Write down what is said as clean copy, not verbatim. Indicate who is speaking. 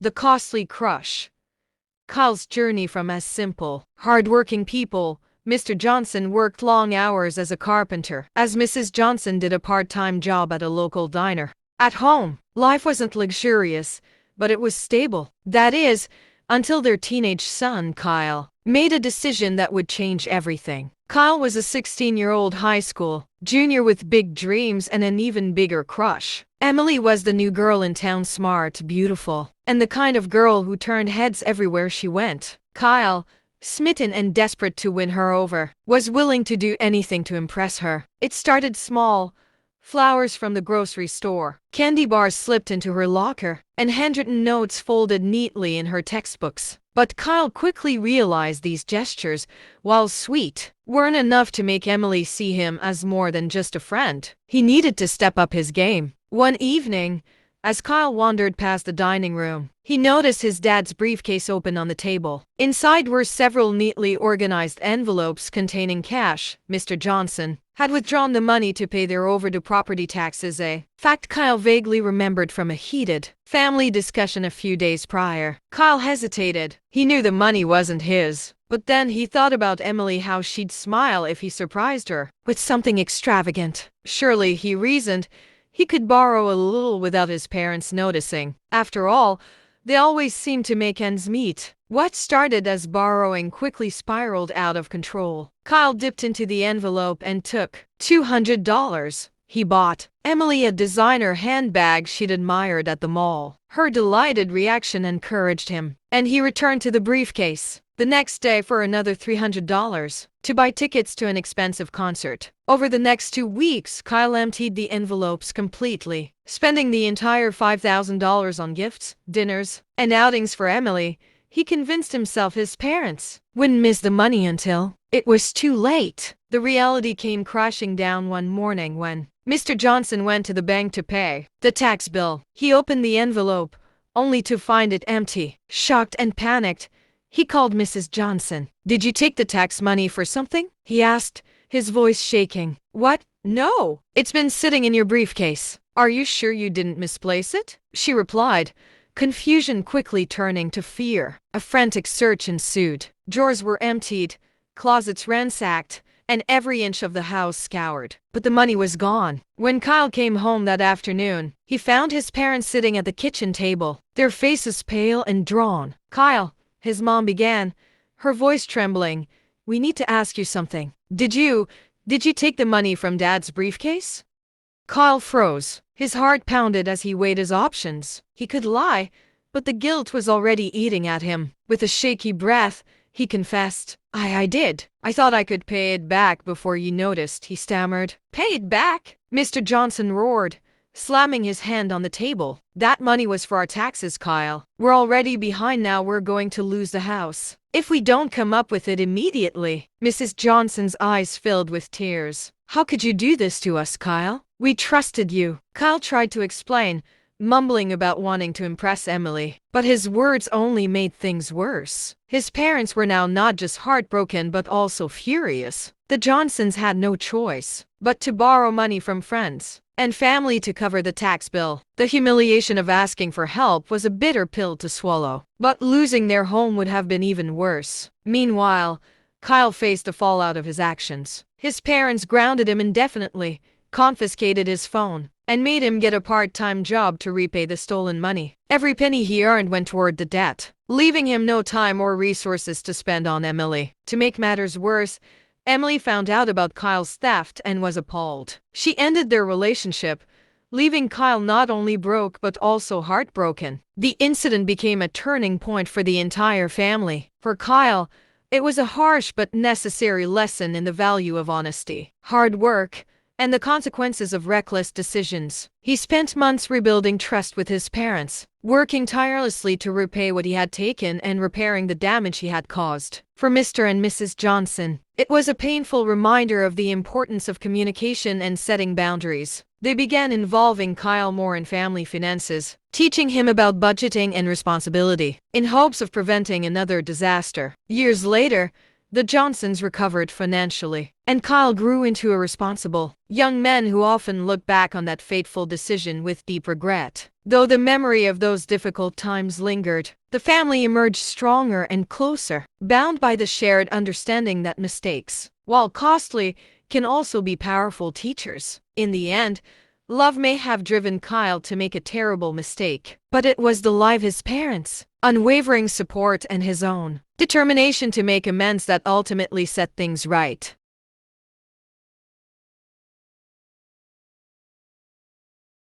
Speaker 1: The Costly Crush. Kyle's journey from as simple, hard-working people, Mr. Johnson worked long hours as a carpenter, as Mrs. Johnson did a part-time job at a local diner. At home, life wasn't luxurious, but it was stable. That is, until their teenage son, Kyle, made a decision that would change everything. Kyle was a 16-year-old high school junior with big dreams and an even bigger crush. Emily was the new girl in town, smart, beautiful, and the kind of girl who turned heads everywhere she went. Kyle, smitten and desperate to win her over, was willing to do anything to impress her. It started small. Flowers from the grocery store, candy bars slipped into her locker, and handwritten notes folded neatly in her textbooks. But Kyle quickly realized these gestures, while sweet, weren't enough to make Emily see him as more than just a friend. He needed to step up his game. One evening, as Kyle wandered past the dining room, he noticed his dad's briefcase open on the table. Inside were several neatly organized envelopes containing cash. Mr. Johnson had withdrawn the money to pay their overdue property taxes, a fact Kyle vaguely remembered from a heated family discussion a few days prior. Kyle hesitated. He knew the money wasn't his, but then he thought about Emily, how she'd smile if he surprised her with something extravagant. Surely, he reasoned, he could borrow a little without his parents noticing. After all, they always seemed to make ends meet. What started as borrowing quickly spiraled out of control. Kyle dipped into the envelope and took $200. He bought Emily a designer handbag she'd admired at the mall. Her delighted reaction encouraged him, and he returned to the briefcase the next day for another $300 to buy tickets to an expensive concert. Over the next 2 weeks, Kyle emptied the envelopes completely, spending the entire $5,000 on gifts, dinners, and outings for Emily. He convinced himself his parents wouldn't miss the money until it was too late. The reality came crashing down one morning when Mr. Johnson went to the bank to pay the tax bill. He opened the envelope, only to find it empty. Shocked and panicked, he called Mrs. Johnson. "Did you take the tax money for something?" he asked, his voice shaking. "What? No. It's been sitting in your briefcase. Are you sure you didn't misplace it?" she replied, confusion quickly turning to fear. A frantic search ensued. Drawers were emptied, closets ransacked, and every inch of the house scoured. But the money was gone. When Kyle came home that afternoon, he found his parents sitting at the kitchen table, their faces pale and drawn. "Kyle," his mom began, her voice trembling, "we need to ask you something. Did you take the money from Dad's briefcase?" Kyle froze. His heart pounded as he weighed his options. He could lie, but the guilt was already eating at him. With a shaky breath, he confessed, I did. I thought I could pay it back before you noticed," he stammered. "Pay it back?" Mr. Johnson roared, slamming his hand on the table. "That money was for our taxes, Kyle. We're already behind now. We're going to lose the house if we don't come up with it immediately." Mrs. Johnson's eyes filled with tears. "How could you do this to us, Kyle? We trusted you." Kyle tried to explain, mumbling about wanting to impress Emily, but his words only made things worse. His parents were now not just heartbroken but also furious. The Johnsons had no choice but to borrow money from friends and family to cover the tax bill. The humiliation of asking for help was a bitter pill to swallow, but losing their home would have been even worse. Meanwhile, Kyle faced the fallout of his actions. His parents grounded him indefinitely, confiscated his phone, and made him get a part-time job to repay the stolen money. Every penny he earned went toward the debt, leaving him no time or resources to spend on Emily. To make matters worse, Emily found out about Kyle's theft and was appalled. She ended their relationship, leaving Kyle not only broke but also heartbroken. The incident became a turning point for the entire family. For Kyle, it was a harsh but necessary lesson in the value of honesty, hard work, and the consequences of reckless decisions. He spent months rebuilding trust with his parents, working tirelessly to repay what he had taken and repairing the damage he had caused. For Mr. and Mrs. Johnson, it was a painful reminder of the importance of communication and setting boundaries. They began involving Kyle more in family finances, teaching him about budgeting and responsibility, in hopes of preventing another disaster. Years later, The Johnsons recovered financially, and Kyle grew into a responsible young man who often looked back on that fateful decision with deep regret. Though the memory of those difficult times lingered, the family emerged stronger and closer, bound by the shared understanding that mistakes, while costly, can also be powerful teachers. In the end, love may have driven Kyle to make a terrible mistake, but it was the life his parents, unwavering support, and his own determination to make amends that ultimately set things right.